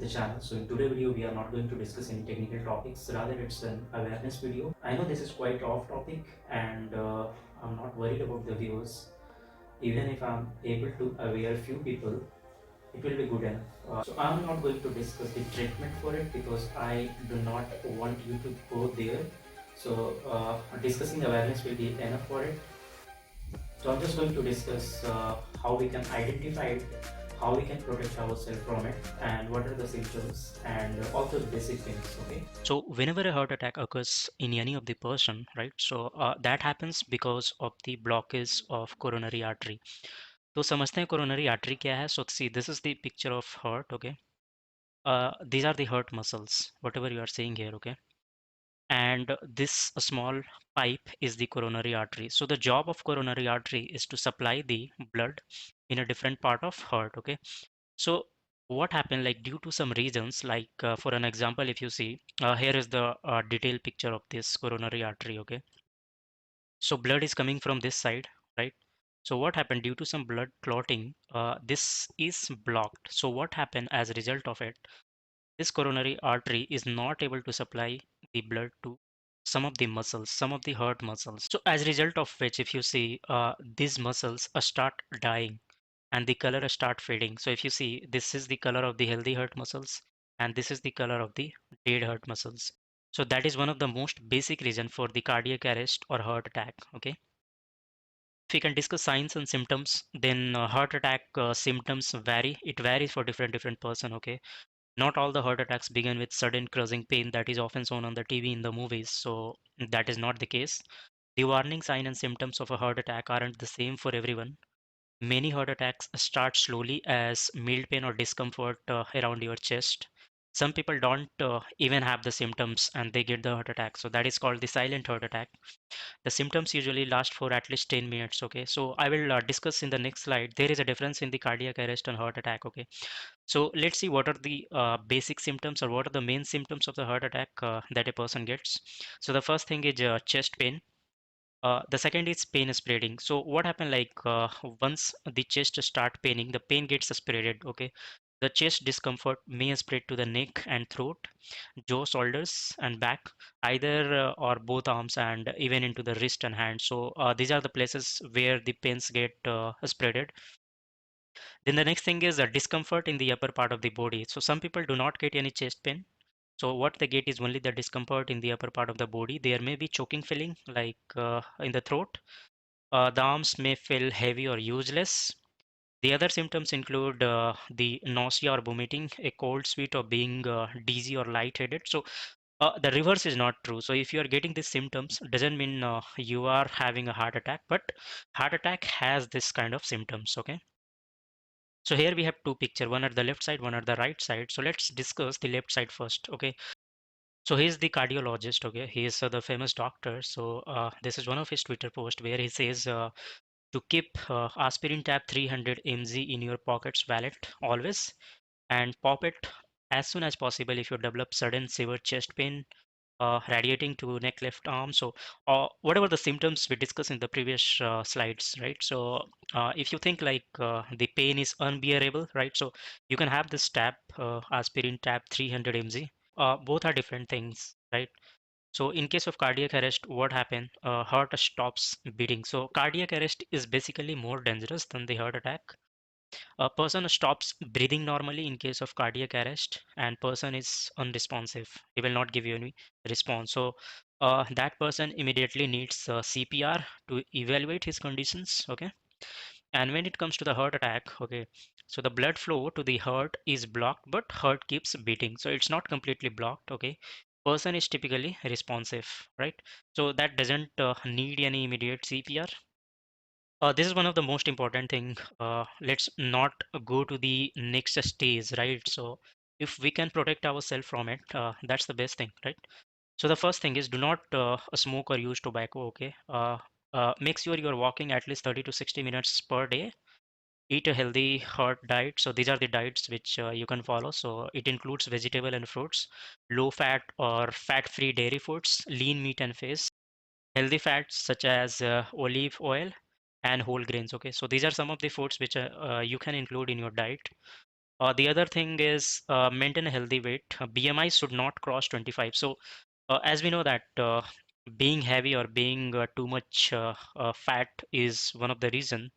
the channel. So in today's video, we are not going to discuss any technical topics. Rather, it's an awareness video. I know this is quite off topic, and I'm not worried about the viewers. Even if I'm able to aware few people, it will be good enough. So I'm not going to discuss the treatment for it because I do not want you to go there. So discussing awareness will be enough for it. So I'm just going to discuss how we can identify it, how we can protect ourselves from it, and what are the symptoms, and also the basic things. Okay. So whenever a heart attack occurs in any of the person, right? So that happens because of the blockage of coronary artery. तो समझते हैं coronary artery क्या है? So see, this is the picture of heart. Okay. These are the heart muscles. Whatever you are seeing here. Okay, and this small pipe is the coronary artery. So the job of coronary artery is to supply the blood in a different part of heart. Okay, so what happened, like due to some reasons, like for an example, if you see here is the detailed picture of this coronary artery. Okay, so blood is coming from this side, right? So what happened, due to some blood clotting, this is blocked. So what happened as a result of it, this coronary artery is not able to supply the blood to some of the muscles, some of the heart muscles. So as a result of which, if you see, these muscles start dying and the color start fading. So if you see, this is the color of the healthy heart muscles and this is the color of the dead heart muscles. So that is one of the most basic reason for the cardiac arrest or heart attack. Okay. If we can discuss signs and symptoms, then heart attack symptoms vary. It varies for different person. Okay, not all the heart attacks begin with sudden crushing pain that is often shown on the TV in the movies. So that is not the case. The warning sign and symptoms of a heart attack aren't the same for everyone. Many heart attacks start slowly as mild pain or discomfort around your chest. Some people don't even have the symptoms and they get the heart attack. So that is called the silent heart attack. The symptoms usually last for at least 10 minutes. Okay, so I will discuss in the next slide. There is a difference in the cardiac arrest and heart attack. Okay, so let's see what are the basic symptoms or what are the main symptoms of the heart attack that a person gets. So the first thing is chest pain. The second is pain spreading. So what happened, like once the chest start paining, the pain gets spreaded. Okay, the chest discomfort may spread to the neck and throat, jaw, shoulders, and back, either or both arms, and even into the wrist and hand. So these are the places where the pains get spreaded. Then the next thing is a discomfort in the upper part of the body. So some people do not get any chest pain. So what they get is only the discomfort in the upper part of the body. There may be choking feeling like in the throat. The arms may feel heavy or useless. The other symptoms include the nausea or vomiting, a cold sweat, or being dizzy or lightheaded. So the reverse is not true. So if you are getting these symptoms, doesn't mean you are having a heart attack, but heart attack has this kind of symptoms. Okay. So here we have two picture, one at the left side, one at the right side. So let's discuss the left side first. Okay. So he's the cardiologist. Okay. He is the famous doctor. So this is one of his Twitter post where he says to keep aspirin tab 300 mg in your pockets wallet always and pop it as soon as possible if you develop sudden severe chest pain radiating to neck, left arm. So whatever the symptoms we discussed in the previous slides, right? So if you think like the pain is unbearable, right? So you can have this tab, aspirin tab 300 mg. Both are different things, right? So in case of cardiac arrest, what happened? Heart stops beating. So cardiac arrest is basically more dangerous than the heart attack. A person stops breathing normally in case of cardiac arrest, and person is unresponsive. He will not give you any response. So that person immediately needs CPR to evaluate his conditions. Okay. And when it comes to the heart attack, okay, so the blood flow to the heart is blocked, but heart keeps beating. So it's not completely blocked. Okay. Person is typically responsive, right? So that doesn't need any immediate CPR. This is one of the most important thing. Let's not go to the next stage, right? So if we can protect ourselves from it, that's the best thing, right? So the first thing is do not smoke or use tobacco. Okay. Make sure you're walking at least 30 to 60 minutes per day. Eat a healthy heart diet. So these are the diets which you can follow. So it includes vegetable and fruits, low fat or fat free dairy foods, lean meat and fish, healthy fats such as olive oil and whole grains. Okay, so these are some of the foods which you can include in your diet. The other thing is maintain a healthy weight. BMI should not cross 25. So, as we know that being heavy or being too much fat is one of the reason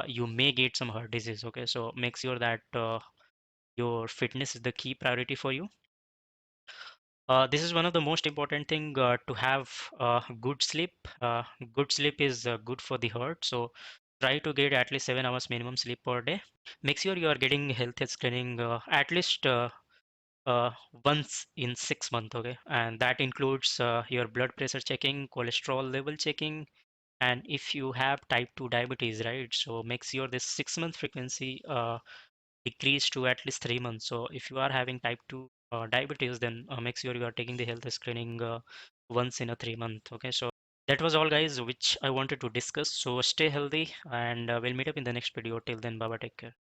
you may get some heart disease. Okay, so make sure that your fitness is the key priority for you. This is one of the most important thing to have good sleep. Good sleep is good for the heart. So try to get at least 7 hours minimum sleep per day. Make sure you are getting health screening at least uh, once in 6 months. Okay, and that includes your blood pressure checking, cholesterol level checking, and if you have type 2 diabetes, right? So make sure this 6 month frequency decrease to at least 3 months. So if you are having type 2 diabetes, then make sure you are taking the health screening once in a 3 month. Okay, so that was all, guys, which I wanted to discuss. So stay healthy, and we'll meet up in the next video. Till then, bye bye, take care.